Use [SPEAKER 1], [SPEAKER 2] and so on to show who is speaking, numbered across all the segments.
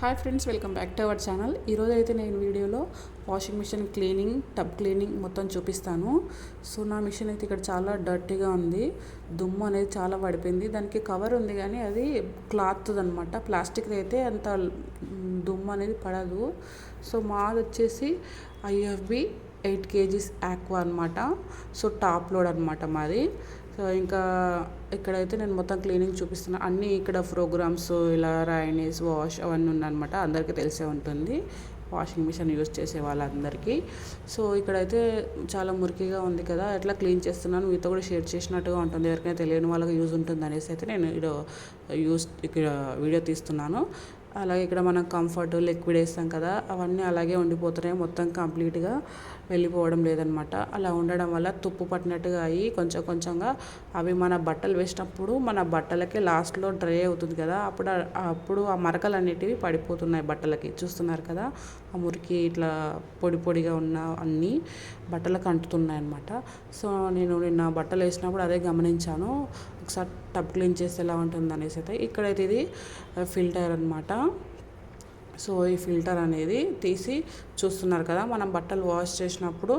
[SPEAKER 1] Hi friends, welcome back to our channel. ఈరోజు అయితే నేను వీడియోలో washing machine cleaning, tub cleaning మొత్తం చూపిస్తాను. సో నా మిషన్ అయితే ఇక్కడ చాలా డర్టీగా ఉంది. దుమ్ము అనేది చాలా పడిపోయింది. దానికి కవర్ ఉంది కానీ అది క్లాత్ అనమాట. ప్లాస్టిక్ అయితే అంత దుమ్ము అనేది పడదు. సో మాది వచ్చేసి ఐఎఫ్బి 8 kgs ఆక్వా అనమాట. సో టాప్ లోడ్ అనమాట మాది. సో ఇంకా ఇక్కడైతే నేను మొత్తం క్లీనింగ్ చూపిస్తున్నాను. అన్నీ ఇక్కడ ప్రోగ్రామ్స్ ఇలా రైనేజ్ వాష్ అవన్నీ ఉన్నాయన్నమాట. అందరికీ తెలిసే ఉంటుంది వాషింగ్ మిషన్ యూజ్ చేసే వాళ్ళందరికీ. సో ఇక్కడైతే చాలా మురికిగా ఉంది కదా, ఎట్లా క్లీన్ చేస్తున్నాను మీతో కూడా షేర్ చేసినట్టుగా ఉంటుంది. ఎవరికైనా తెలియని వాళ్ళకి యూజ్ ఉంటుంది అనేసి అయితే నేను ఇక్కడ వీడియో తీస్తున్నాను. అలాగే ఇక్కడ మనం కంఫర్ట్ లిక్విడ్ వేస్తాం కదా, అవన్నీ అలాగే ఉండిపోతున్నాయి. మొత్తం కంప్లీట్గా వెళ్ళిపోవడం లేదనమాట. అలా ఉండడం వల్ల తుప్పు పట్టినట్టుగా అయ్యి కొంచెం కొంచెంగా అవి మన బట్టలు వేసినప్పుడు మన బట్టలకి లాస్ట్లో డ్రై అవుతుంది కదా, అప్పుడు ఆ మరకలు అనేటివి పడిపోతున్నాయి బట్టలకి. చూస్తున్నారు కదా, ఆ మురికి ఇట్లా పొడి పొడిగా ఉన్న అన్నీ బట్టలకు అంటుతున్నాయి అనమాట. సో నేను నిన్న బట్టలు వేసినప్పుడు అదే గమనించాను. ఒకసారి టబ్ క్లీన్ చేస్తే ఎలా ఉంటుంది అనేసి అయితే ఇక్కడైతే ఇది ఫిల్టర్ అనమాట. సో ఈ ఫిల్టర్ అనేది తీసి చూస్తున్నారు కదా, మనం బట్టలు వాష్ చేసినప్పుడు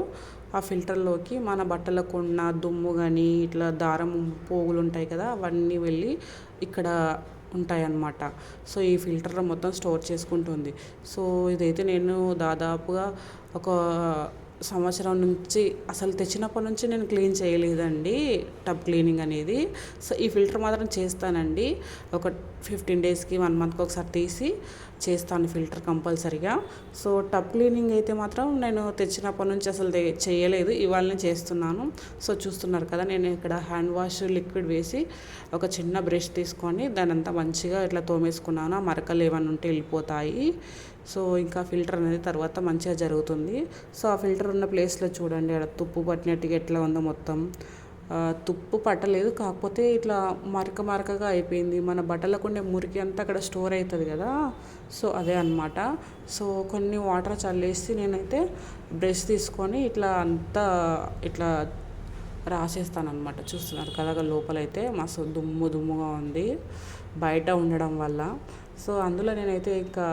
[SPEAKER 1] ఆ ఫిల్టర్లోకి మన బట్టలకు ఉన్న దుమ్ము కానీ ఇట్లా దారం పోగులు ఉంటాయి కదా, అవన్నీ వెళ్ళి ఇక్కడ ఉంటాయన్నమాట. సో ఈ ఫిల్టర్ మొత్తం స్టోర్ చేసుకుంటుంది. సో ఇదైతే నేను దాదాపుగా ఒక సంవత్సరం నుంచి అసలు తెచ్చినప్పటి నుంచి నేను క్లీన్ చేయలేదండి టబ్ క్లీనింగ్ అనేది. సో ఈ ఫిల్టర్ మాత్రం చేస్తానండి. ఒక 15 daysకి 1 monthకి ఒకసారి తీసి చేస్తాను ఫిల్టర్ కంపల్సరీగా. సో టబ్ క్లీనింగ్ అయితే మాత్రం నేను తెచ్చినప్పటి నుంచి అసలు చేయలేదు, ఇవాళనే చేస్తున్నాను. సో చూస్తున్నారు కదా, నేను ఇక్కడ హ్యాండ్ వాష్ లిక్విడ్ వేసి ఒక చిన్న బ్రష్ తీసుకొని దాని అంతా మంచిగా ఇట్లా తోమేసుకున్నాను. ఆ మరకలు ఏమైనా ఉంటే వెళ్ళిపోతాయి. సో ఇంకా ఫిల్టర్ అనేది తర్వాత మంచిగా జరుగుతుంది. సో ఆ ఫిల్టర్ ఉన్న ప్లేస్లో చూడండి, అక్కడ తుప్పు పట్టినట్టుగా ఎట్లా ఉందో మొత్తం. తుప్పు పట్టలేదు, కాకపోతే ఇట్లా మరకగా అయిపోయింది. మన బట్టలకు ఉండే మురికి అంతా అక్కడ స్టోర్ అవుతుంది కదా, సో అదే అనమాట. సో కొన్ని వాటర్ చల్లేసి నేనైతే బ్రష్ తీసుకొని ఇట్లా అంతా ఇట్లా రాసేస్తాను అనమాట. చూస్తున్నారు కదా, లోపలైతే మస్తు దుమ్ముగా ఉంది బయట ఉండడం వల్ల. సో అందులో నేనైతే ఇంకా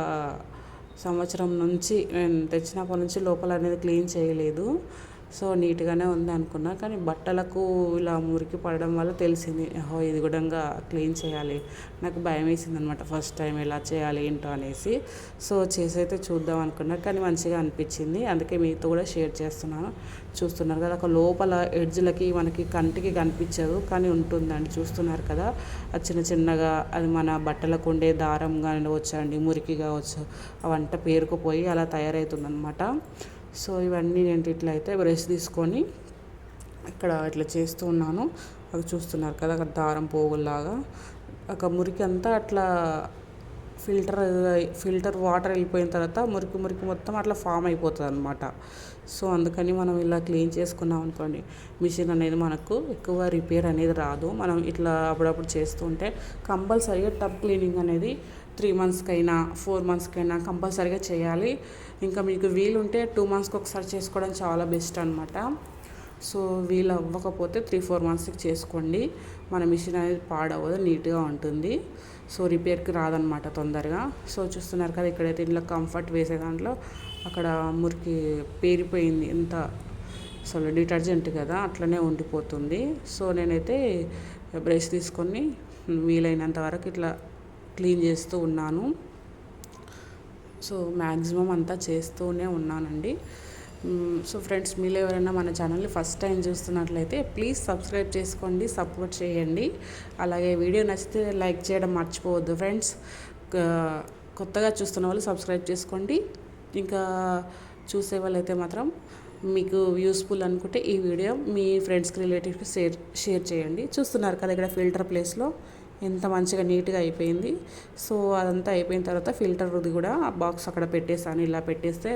[SPEAKER 1] సంవత్సరం నుంచి నేను తెచ్చినప్పటి నుంచి లోపల అనేది క్లీన్ చేయలేదు. సో నీట్గానే ఉంది అనుకున్నా, కానీ బట్టలకు ఇలా మురికి పడడం వల్ల తెలిసింది, ఇది కూడా క్లీన్ చేయాలి. నాకు భయం వేసింది అనమాట ఫస్ట్ టైం ఎలా చేయాలి ఏంటో అనేసి. సో చేసైతే చూద్దాం అనుకున్నా, కానీ మంచిగా అనిపించింది. అందుకే మీతో కూడా షేర్ చేస్తున్నాను. చూస్తున్నారు కదా, ఒక లోపల ఎడ్జ్లకి మనకి కంటికి కనిపించదు కానీ ఉంటుందండి. చూస్తున్నారు కదా, అది చిన్నగా అది మన బట్టలకు ఉండే దారం కానివచ్చు అండి, మురికి కావచ్చు, అవంతా పేరుకుపోయి అలా తయారవుతుంది అనమాట. సో ఇవన్నీ నేను ఇట్లా అయితే బ్రష్ తీసుకొని ఇక్కడ ఇట్లా చేస్తూ ఉన్నాను. అవి చూస్తున్నారు కదా, అక్కడ దారం పోగుల్లాగా ఒక మురికి అంతా అట్లా ఫిల్టర్ వాటర్ వెళ్ళిపోయిన తర్వాత మురికి మొత్తం అట్లా ఫామ్ అయిపోతుంది అనమాట. సో అందుకని మనం ఇలా క్లీన్ చేసుకున్నాం అనుకోండి, మిషన్ అనేది మనకు ఎక్కువ రిపేర్ అనేది రాదు. మనం ఇట్లా అప్పుడప్పుడు చేస్తూ ఉంటే కంపల్సరీగా టబ్ క్లీనింగ్ అనేది 3 monthsకైనా 4 monthsకైనా కంపల్సరీగా చేయాలి. ఇంకా మీకు వీలుంటే 2 monthsకి ఒకసారి చేసుకోవడం చాలా బెస్ట్ అనమాట. సో వీలు అవ్వకపోతే 3-4 monthsకి చేసుకోండి. మన మిషన్ అనేది పాడవదు, నీట్గా ఉంటుంది. సో రిపేర్కి రాదనమాట తొందరగా. సో చూస్తున్నారు కదా, ఇక్కడైతే ఇంట్లో కంఫర్ట్ వేసే దాంట్లో అక్కడ మురికి పేరిపోయింది. ఎంత అసలు డిటర్జెంట్ కదా, అట్లనే ఉండిపోతుంది. సో నేనైతే బ్రష్ తీసుకొని వీలైనంత వరకు ఇట్లా క్లీన్ చేస్తూ ఉన్నాను. సో మ్యాక్సిమం అంతా చేస్తూనే ఉన్నానండి. సో ఫ్రెండ్స్, మీరు ఎవరైనా మన ఛానల్ని ఫస్ట్ టైం చూస్తున్నట్లయితే ప్లీజ్ సబ్స్క్రైబ్ చేసుకోండి, సపోర్ట్ చేయండి. అలాగే వీడియో నచ్చితే లైక్ చేయడం మర్చిపోవద్దు ఫ్రెండ్స్. కొత్తగా చూస్తున్న వాళ్ళు సబ్స్క్రైబ్ చేసుకోండి. ఇంకా చూసే వాళ్ళైతే మాత్రం మీకు యూస్ఫుల్ అనుకుంటే ఈ వీడియో మీ ఫ్రెండ్స్కి రిలేటివ్స్కి షేర్ చేయండి. చూస్తున్నారు కదా, ఇక్కడ ఫిల్టర్ ప్లేస్లో ఎంత మంచిగా నీట్గా అయిపోయింది. సో అదంతా అయిపోయిన తర్వాత ఫిల్టర్ది కూడా ఆ బాక్స్ అక్కడ పెట్టేసాను. ఇలా పెట్టేస్తే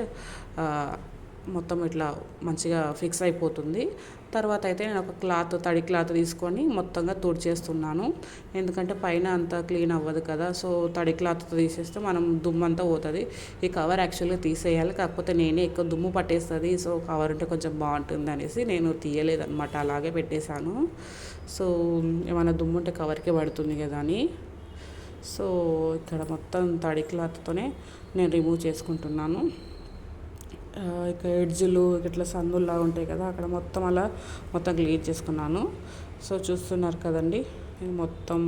[SPEAKER 1] మొత్తం ఇట్లా మంచిగా ఫిక్స్ అయిపోతుంది. తర్వాత అయితే నేను ఒక తడి క్లాత్ తీసుకొని మొత్తంగా తుడిచేస్తున్నాను. ఎందుకంటే పైన అంతా క్లీన్ అవ్వదు కదా. సో తడి క్లాత్ తీసేస్తే మనం దుమ్ము అంతా పోతుంది. ఈ కవర్ యాక్చువల్గా తీసేయాలి, కాకపోతే నేనే ఎక్కువ దుమ్ము పట్టేస్తుంది. సో కవర్ ఉంటే కొంచెం బాగుంటుంది అనేసి నేను తీయలేదన్నమాట, అలాగే పెట్టేశాను. సో ఏమైనా దుమ్ము ఉంటే కవర్కే పడుతుంది కదా అని. సో ఇక్కడ మొత్తం తడి క్లాత్తోనే నేను రిమూవ్ చేసుకుంటున్నాను. ఇక ఎడ్జులు ఇట్లా సందుల్లాగా ఉంటాయి కదా, అక్కడ మొత్తం అలా మొత్తం క్లీన్ చేసుకున్నాను. సో చూస్తున్నారు కదండి, ఇది మొత్తం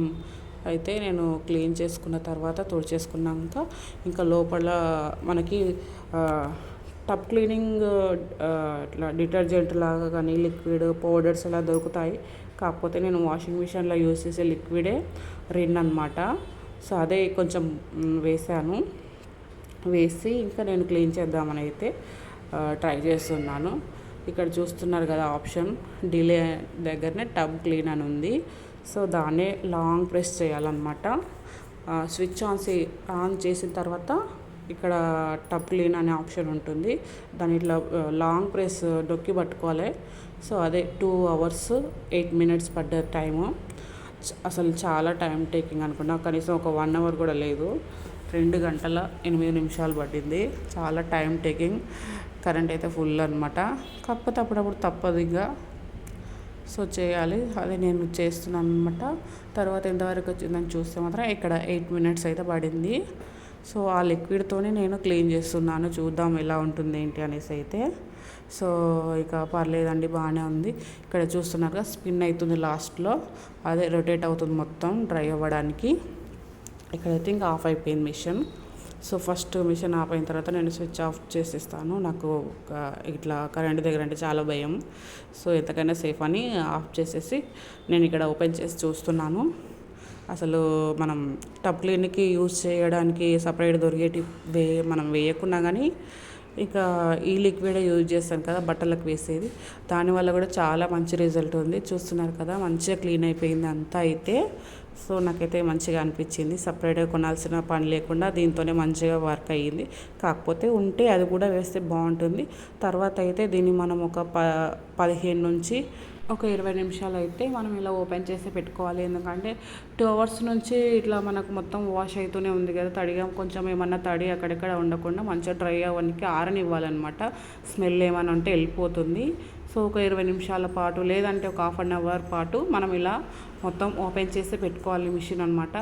[SPEAKER 1] అయితే నేను క్లీన్ చేసుకున్న తర్వాత తుడిచేసుకున్నాక ఇంకా లోపల మనకి టబ్ క్లీనింగ్ ఇట్లా డిటర్జెంట్ లాగా కానీ లిక్విడ్ పౌడర్స్ అలా దొరుకుతాయి. కాకపోతే నేను వాషింగ్ మిషన్లో యూస్ చేసే లిక్విడే రిన్ అనమాట. సో అదే కొంచెం వేసాను. వేసి ఇంకా నేను క్లీన్ చేద్దామని అయితే ట్రై చేస్తున్నాను. ఇక్కడ చూస్తున్నారు కదా ఆప్షన్ డిలే దగ్గరనే టబ్ క్లీన్ అని ఉంది. సో దాన్నే లాంగ్ ప్రెస్ చేయాలన్నమాట. స్విచ్ ఆన్ చేసిన తర్వాత ఇక్కడ టబ్ క్లీన్ అనే ఆప్షన్ ఉంటుంది. దాని ఇట్లా లాంగ్ ప్రెస్ డొక్కి పట్టుకోవాలి. సో అదే 2 hours 8 minutes పడ్డ టైము. అసలు చాలా టైం టేకింగ్ అనుకున్నా, కనీసం ఒక 1 hour కూడా లేదు. 2 గంటల 8 నిమిషాలు పట్టింది. చాలా టైం టేకింగ్. కరెంట్ అయితే ఫుల్ అనమాట. కాకపోతే అప్పుడప్పుడు తప్పదు ఇంకా, సో చేయాలి. అది నేను చేస్తున్నాను అనమాట. తర్వాత ఎంతవరకు వచ్చిందని చూస్తే మాత్రం ఇక్కడ 8 minutes అయితే పడింది. సో ఆ లిక్విడ్తోనే నేను క్లీన్ చేస్తున్నాను. చూద్దాం ఎలా ఉంటుంది ఏంటి అనేసి అయితే. సో ఇక పర్లేదండి, బాగానే ఉంది. ఇక్కడ చూస్తున్నారుగా స్పిన్ అవుతుంది లాస్ట్లో, అదే రొటేట్ అవుతుంది మొత్తం డ్రై అవ్వడానికి. ఇక్కడైతే ఇంకా ఆఫ్ అయిపోయింది machine. So first machine off అయిన తర్వాత నేను స్విచ్ ఆఫ్ చేసేస్తాను. నాకు ఇట్లా కరెంట్ దగ్గర అంటే చాలా భయం. సో ఎంతకైనా సేఫ్ అని ఆఫ్ చేసేసి నేను ఇక్కడ ఓపెన్ చేసి చూస్తున్నాను. అసలు మనం టబ్ క్లీన్కి యూజ్ చేయడానికి సపరేట్ దొరికేటి మనం వేయకున్నా కానీ ఇక ఈ లిక్విడే యూజ్ చేస్తాను కదా బట్టలకు వేసేది, దానివల్ల కూడా చాలా మంచి రిజల్ట్ ఉంది. చూస్తున్నారు కదా, మంచిగా క్లీన్ అయిపోయింది అంతా అయితే. సో నాకైతే మంచిగా అనిపించింది. సపరేట్గా కొనాల్సిన పని లేకుండా దీంతోనే మంచిగా వర్క్ అయ్యింది. కాకపోతే ఉంటే అది కూడా వేస్తే బాగుంటుంది. తర్వాత అయితే దీన్ని మనం ఒక 15 నుంచి ఒక 20 నిమిషాలు అయితే మనం ఇలా ఓపెన్ చేసి పెట్టుకోవాలి. ఎందుకంటే 2 hours నుంచి ఇట్లా మనకు మొత్తం వాష్ అవుతూనే ఉంది కదా, తడిగా కొంచెం ఏమన్నా తడి అక్కడెక్కడ ఉండకుండా మంచిగా డ్రై అవ్వడానికి ఆరనివ్వాలన్నమాట. స్మెల్ ఏమైనా ఉంటే వెళ్ళిపోతుంది. సో ఒక 20 నిమిషాల పాటు లేదంటే ఒక 1/2 hour పాటు మనం ఇలా మొత్తం ఓపెన్ చేసి పెట్టుకోవాలి మిషన్ అనమాట.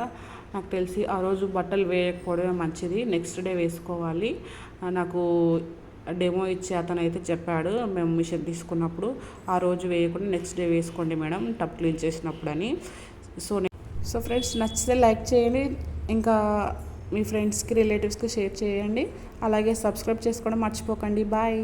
[SPEAKER 1] నాకు తెలిసి ఆ రోజు బట్టలు వేయకపోవడమే మంచిది, నెక్స్ట్ డే వేసుకోవాలి. నాకు డెమో ఇచ్చి అతను అయితే చెప్పాడు, మేము మిషన్ తీసుకున్నప్పుడు ఆ రోజు వేయకుండా నెక్స్ట్ డే వేసుకోండి మేడం టబ్ క్లీన్ చేసినప్పుడు అని. సో ఫ్రెండ్స్, నచ్చితే లైక్ చేయండి, ఇంకా మీ ఫ్రెండ్స్కి రిలేటివ్స్కి షేర్ చేయండి. అలాగే సబ్స్క్రైబ్ చేసుకోవడం మర్చిపోకండి. బాయ్.